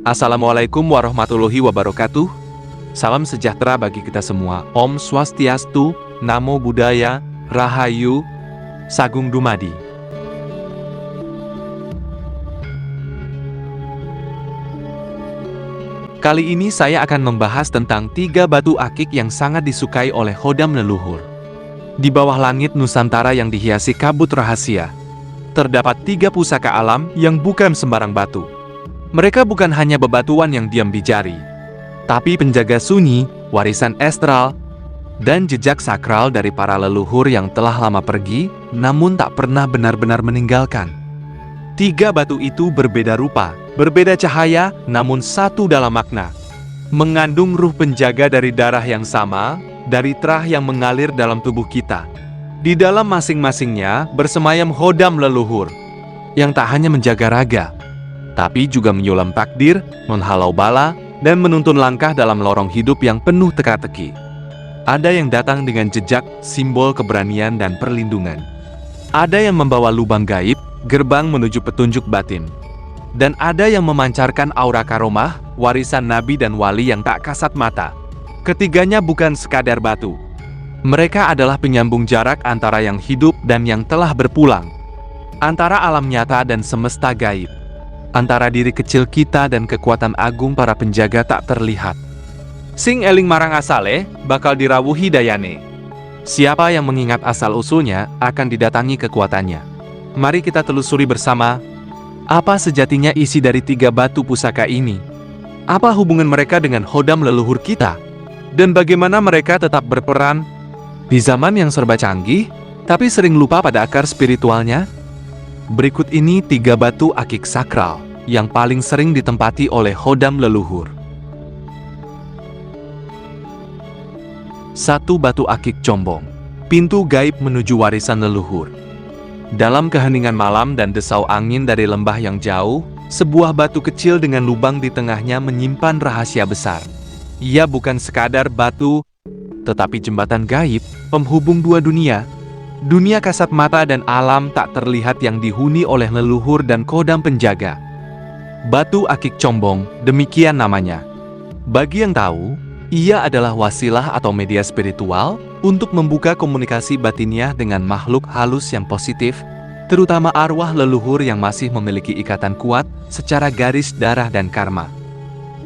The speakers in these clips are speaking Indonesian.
Assalamualaikum warahmatullahi wabarakatuh. Salam sejahtera bagi kita semua. Om Swastiastu, Namo Buddhaya, Rahayu, Sagung Dumadi. Kali ini saya akan membahas tentang 3 batu akik yang sangat disukai oleh Khodam leluhur. Di bawah langit Nusantara yang dihiasi kabut rahasia, terdapat 3 pusaka alam yang bukan sembarang batu. Mereka bukan hanya bebatuan yang diam di jari, tapi penjaga sunyi, warisan astral, dan jejak sakral dari para leluhur yang telah lama pergi, namun tak pernah benar-benar meninggalkan. 3 batu itu berbeda rupa, berbeda cahaya, namun satu dalam makna. Mengandung ruh penjaga dari darah yang sama, dari terah yang mengalir dalam tubuh kita. Di dalam masing-masingnya bersemayam Khodam leluhur, yang tak hanya menjaga raga, tapi juga menyulam takdir, menghalau bala, dan menuntun langkah dalam lorong hidup yang penuh teka-teki. Ada yang datang dengan jejak, simbol keberanian dan perlindungan. Ada yang membawa lubang gaib, gerbang menuju petunjuk batin. Dan ada yang memancarkan aura karomah, warisan nabi dan wali yang tak kasat mata. Ketiganya bukan sekadar batu. Mereka adalah penyambung jarak antara yang hidup dan yang telah berpulang. Antara alam nyata dan semesta gaib. Antara diri kecil kita dan kekuatan agung para penjaga tak terlihat. Sing eling marang asale, bakal dirawuhi dayane. Siapa yang mengingat asal-usulnya, akan didatangi kekuatannya. Mari kita telusuri bersama, apa sejatinya isi dari 3 batu pusaka ini? Apa hubungan mereka dengan Khodam leluhur kita? Dan bagaimana mereka tetap berperan di zaman yang serba canggih, tapi sering lupa pada akar spiritualnya? Berikut ini 3 batu akik sakral yang paling sering ditempati oleh Khodam leluhur. 1. Batu akik combong, pintu gaib menuju warisan leluhur. Dalam keheningan malam dan desau angin dari lembah yang jauh, sebuah batu kecil dengan lubang di tengahnya menyimpan rahasia besar. Ia bukan sekadar batu, tetapi jembatan gaib, penghubung 2 dunia. Dunia kasat mata dan alam tak terlihat yang dihuni oleh leluhur dan Khodam penjaga. Batu akik combong, demikian namanya. Bagi yang tahu, ia adalah wasilah atau media spiritual untuk membuka komunikasi batiniah dengan makhluk halus yang positif, terutama arwah leluhur yang masih memiliki ikatan kuat secara garis darah dan karma.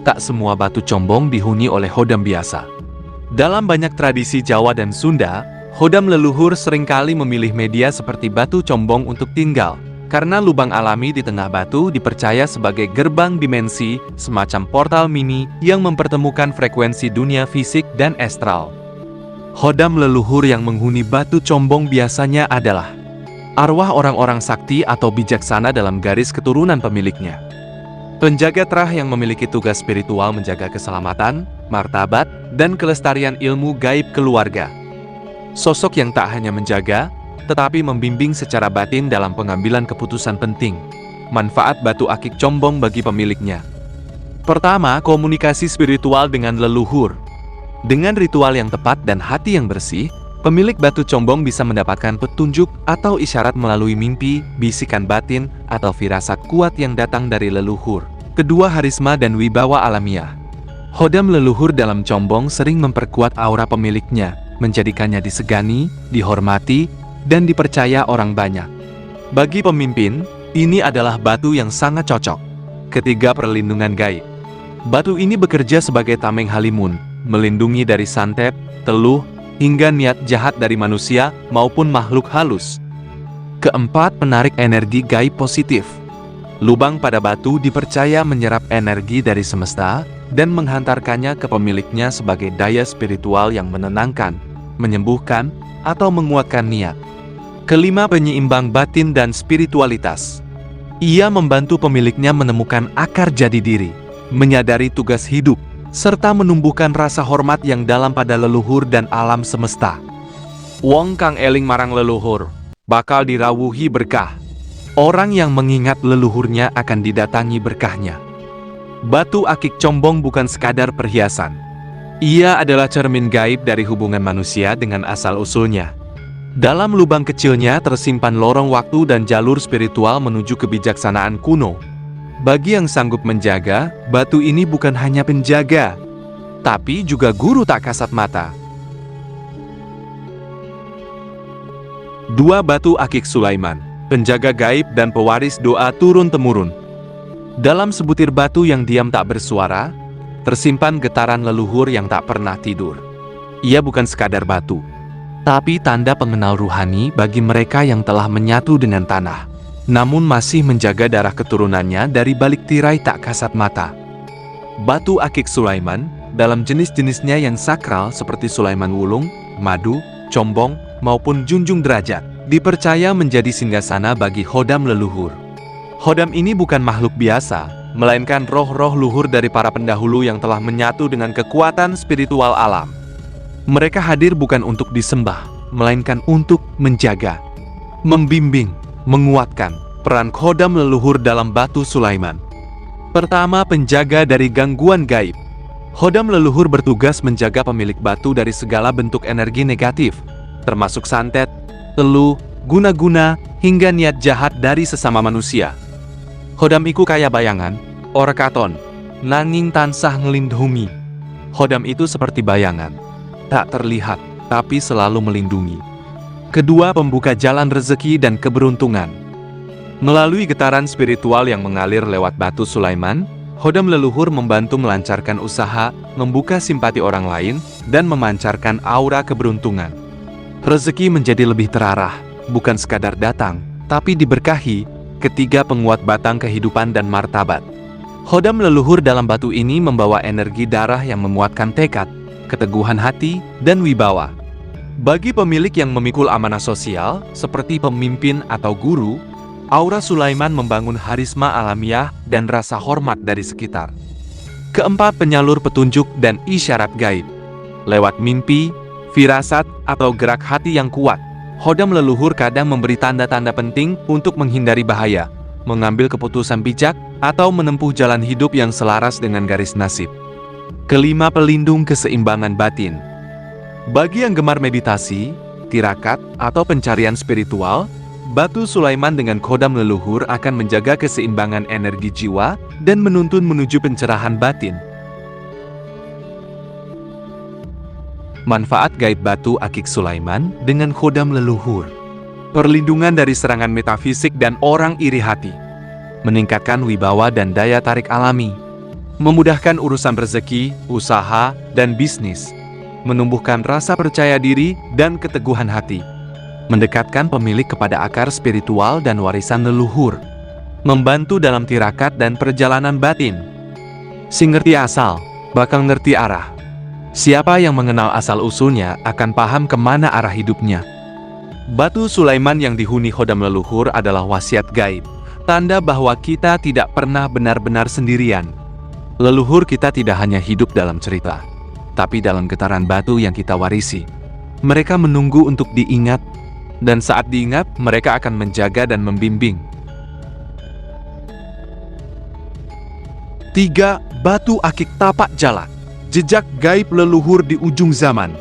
Tak semua batu combong dihuni oleh Khodam biasa. Dalam banyak tradisi Jawa dan Sunda, Khodam leluhur seringkali memilih media seperti batu combong untuk tinggal, karena lubang alami di tengah batu dipercaya sebagai gerbang dimensi, semacam portal mini yang mempertemukan frekuensi dunia fisik dan astral. Khodam leluhur yang menghuni batu combong biasanya adalah arwah orang-orang sakti atau bijaksana dalam garis keturunan pemiliknya. Penjaga terah yang memiliki tugas spiritual menjaga keselamatan, martabat, dan kelestarian ilmu gaib keluarga. Sosok yang tak hanya menjaga, tetapi membimbing secara batin dalam pengambilan keputusan penting. Manfaat batu akik combong bagi pemiliknya. Pertama, komunikasi spiritual dengan leluhur. Dengan ritual yang tepat dan hati yang bersih, pemilik batu combong bisa mendapatkan petunjuk atau isyarat melalui mimpi, bisikan batin, atau firasat kuat yang datang dari leluhur. Kedua, harisma dan wibawa alamiah. Khodam leluhur dalam combong sering memperkuat aura pemiliknya, menjadikannya disegani, dihormati, dan dipercaya orang banyak. Bagi pemimpin, ini adalah batu yang sangat cocok. Ketiga, perlindungan gaib. Batu ini bekerja sebagai tameng halimun, melindungi dari santet, teluh, hingga niat jahat dari manusia maupun makhluk halus. Keempat, menarik energi gaib positif. Lubang pada batu dipercaya menyerap energi dari semesta dan menghantarkannya ke pemiliknya sebagai daya spiritual yang menenangkan, menyembuhkan, atau menguatkan niat. Kelima, penyeimbang batin dan spiritualitas. Ia membantu pemiliknya menemukan akar jati diri, menyadari tugas hidup, serta menumbuhkan rasa hormat yang dalam pada leluhur dan alam semesta. Wong kang eling marang leluhur, bakal dirawuhi berkah. Orang yang mengingat leluhurnya akan didatangi berkahnya. Batu akik combong bukan sekadar perhiasan. Ia adalah cermin gaib dari hubungan manusia dengan asal-usulnya. Dalam lubang kecilnya tersimpan lorong waktu dan jalur spiritual menuju kebijaksanaan kuno. Bagi yang sanggup menjaga, batu ini bukan hanya penjaga, tapi juga guru tak kasat mata. 2 Batu Akik Sulaiman, penjaga gaib dan pewaris doa turun-temurun. Dalam sebutir batu yang diam tak bersuara, tersimpan getaran leluhur yang tak pernah tidur. Ia bukan sekadar batu, tapi tanda pengenal ruhani bagi mereka yang telah menyatu dengan tanah, namun masih menjaga darah keturunannya dari balik tirai tak kasat mata. Batu Akik Sulaiman, dalam jenis-jenisnya yang sakral seperti Sulaiman Wulung, Madu, Combong, maupun Junjung Derajat, dipercaya menjadi singgasana bagi khodam leluhur. Khodam ini bukan makhluk biasa, melainkan roh-roh luhur dari para pendahulu yang telah menyatu dengan kekuatan spiritual alam. Mereka hadir bukan untuk disembah, melainkan untuk menjaga, membimbing, menguatkan peran khodam leluhur dalam Batu Sulaiman. Pertama, penjaga dari gangguan gaib. Khodam leluhur bertugas menjaga pemilik batu dari segala bentuk energi negatif, termasuk santet, teluh, guna-guna, hingga niat jahat dari sesama manusia. Khodam iku kaya bayangan, ora katon, nanging tansah ngelindhungi. Khodam itu seperti bayangan, tak terlihat, tapi selalu melindungi. Kedua, pembuka jalan rezeki dan keberuntungan. Melalui getaran spiritual yang mengalir lewat Batu Sulaiman, khodam leluhur membantu melancarkan usaha, membuka simpati orang lain, dan memancarkan aura keberuntungan. Rezeki menjadi lebih terarah, bukan sekadar datang, tapi diberkahi. Ketiga, penguat batang kehidupan dan martabat. Khodam leluhur dalam batu ini membawa energi darah yang memuatkan tekad, keteguhan hati, dan wibawa. Bagi pemilik yang memikul amanah sosial, seperti pemimpin atau guru, aura Sulaiman membangun harisma alamiah dan rasa hormat dari sekitar. Keempat, penyalur petunjuk dan isyarat gaib. Lewat mimpi, firasat, atau gerak hati yang kuat, khodam leluhur kadang memberi tanda-tanda penting untuk menghindari bahaya, mengambil keputusan bijak, atau menempuh jalan hidup yang selaras dengan garis nasib. Kelima, pelindung keseimbangan batin. Bagi yang gemar meditasi, tirakat, atau pencarian spiritual, Batu Sulaiman dengan khodam leluhur akan menjaga keseimbangan energi jiwa dan menuntun menuju pencerahan batin. Manfaat gaib Batu Akik Sulaiman dengan khodam leluhur. Perlindungan dari serangan metafisik dan orang iri hati. Meningkatkan wibawa dan daya tarik alami. Memudahkan urusan rezeki, usaha, dan bisnis. Menumbuhkan rasa percaya diri dan keteguhan hati. Mendekatkan pemilik kepada akar spiritual dan warisan leluhur. Membantu dalam tirakat dan perjalanan batin. Si ngerti asal, bakal ngerti arah. Siapa yang mengenal asal-usulnya akan paham kemana arah hidupnya. Batu Sulaiman yang dihuni khodam leluhur adalah wasiat gaib, tanda bahwa kita tidak pernah benar-benar sendirian. Leluhur kita tidak hanya hidup dalam cerita, tapi dalam getaran batu yang kita warisi. Mereka menunggu untuk diingat, dan saat diingat, mereka akan menjaga dan membimbing. 3. Batu Akik Tapak Jalak. Jejak gaib leluhur di ujung zaman.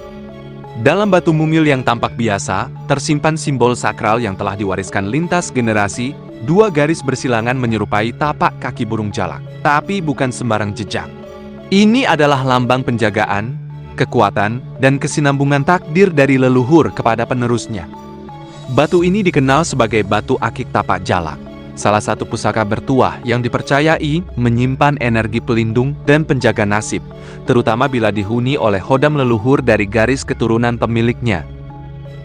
Dalam batu mungil yang tampak biasa, tersimpan simbol sakral yang telah diwariskan lintas generasi. 2 garis bersilangan menyerupai tapak kaki burung jalak, tapi bukan sembarang jejak. Ini adalah lambang penjagaan, kekuatan, dan kesinambungan takdir dari leluhur kepada penerusnya. Batu ini dikenal sebagai Batu Akik Tapak Jalak, salah satu pusaka bertuah yang dipercayai menyimpan energi pelindung dan penjaga nasib, terutama bila dihuni oleh khodam leluhur dari garis keturunan pemiliknya.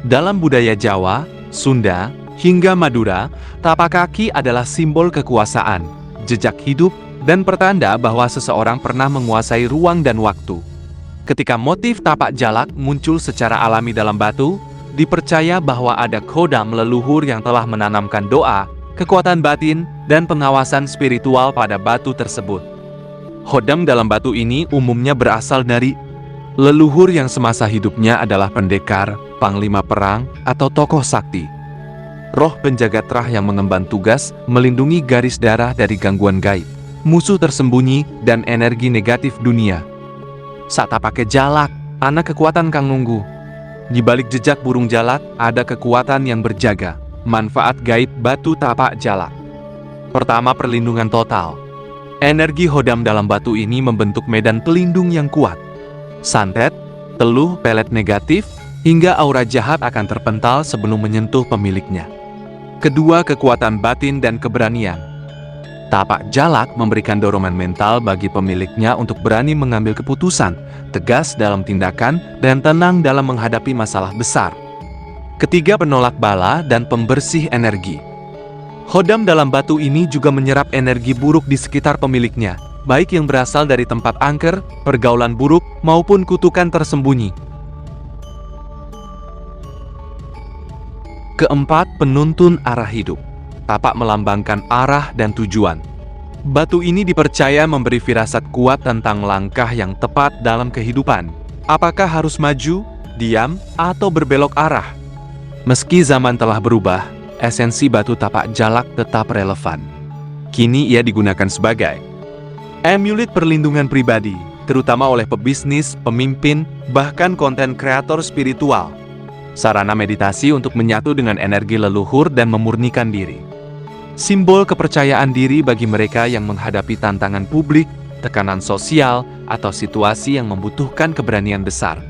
Dalam budaya Jawa, Sunda, hingga Madura, tapak kaki adalah simbol kekuasaan, jejak hidup, dan pertanda bahwa seseorang pernah menguasai ruang dan waktu. Ketika motif tapak jalak muncul secara alami dalam batu, dipercaya bahwa ada khodam leluhur yang telah menanamkan doa, kekuatan batin, dan pengawasan spiritual pada batu tersebut. Khodam dalam batu ini umumnya berasal dari leluhur yang semasa hidupnya adalah pendekar, panglima perang, atau tokoh sakti. Roh penjaga terah yang mengemban tugas melindungi garis darah dari gangguan gaib, musuh tersembunyi, dan energi negatif dunia. Saat pakai jalak, anak kekuatan kang nunggu. Di balik jejak burung jalak, ada kekuatan yang berjaga. Manfaat gaib batu tapak jalak. Pertama, perlindungan total. Energi hodam dalam batu ini membentuk medan pelindung yang kuat. Santet, teluh, pelet negatif, hingga aura jahat akan terpental sebelum menyentuh pemiliknya. Kedua, kekuatan batin dan keberanian. Tapak jalak memberikan dorongan mental bagi pemiliknya untuk berani mengambil keputusan, tegas dalam tindakan, dan tenang dalam menghadapi masalah besar. Ketiga, penolak bala dan pembersih energi. Hodam dalam batu ini juga menyerap energi buruk di sekitar pemiliknya, baik yang berasal dari tempat angker, pergaulan buruk, maupun kutukan tersembunyi. Keempat, penuntun arah hidup. Tapak melambangkan arah dan tujuan. Batu ini dipercaya memberi firasat kuat tentang langkah yang tepat dalam kehidupan. Apakah harus maju, diam, atau berbelok arah? Meski zaman telah berubah, esensi batu tapak jalak tetap relevan. Kini ia digunakan sebagai amulet perlindungan pribadi, terutama oleh pebisnis, pemimpin, bahkan konten kreator spiritual. Sarana meditasi untuk menyatu dengan energi leluhur dan memurnikan diri. Simbol kepercayaan diri bagi mereka yang menghadapi tantangan publik, tekanan sosial, atau situasi yang membutuhkan keberanian besar.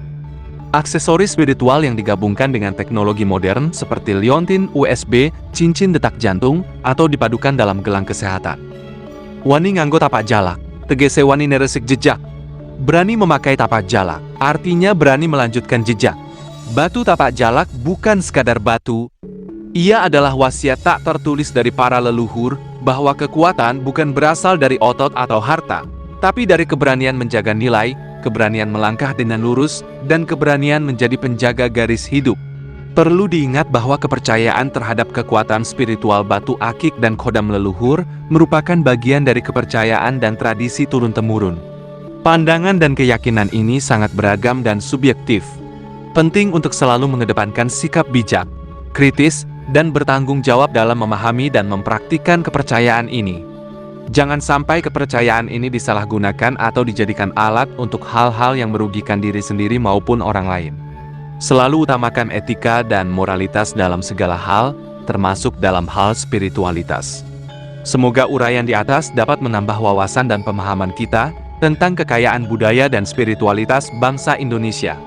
Aksesoris spiritual yang digabungkan dengan teknologi modern seperti liontin USB, cincin detak jantung, atau dipadukan dalam gelang kesehatan. Wani nganggo tapak jalak, tegese wani neresik jejak. Berani memakai tapak jalak, artinya berani melanjutkan jejak. Batu tapak jalak bukan sekadar batu. Ia adalah wasiat tak tertulis dari para leluhur bahwa kekuatan bukan berasal dari otot atau harta, tapi dari keberanian menjaga nilai, keberanian melangkah dengan lurus, dan keberanian menjadi penjaga garis hidup. Perlu diingat bahwa kepercayaan terhadap kekuatan spiritual batu akik dan kodam leluhur merupakan bagian dari kepercayaan dan tradisi turun-temurun. Pandangan dan keyakinan ini sangat beragam dan subjektif. Penting untuk selalu mengedepankan sikap bijak, kritis, dan bertanggung jawab dalam memahami dan mempraktikkan kepercayaan ini. Jangan sampai kepercayaan ini disalahgunakan atau dijadikan alat untuk hal-hal yang merugikan diri sendiri maupun orang lain. Selalu utamakan etika dan moralitas dalam segala hal, termasuk dalam hal spiritualitas. Semoga uraian di atas dapat menambah wawasan dan pemahaman kita tentang kekayaan budaya dan spiritualitas bangsa Indonesia.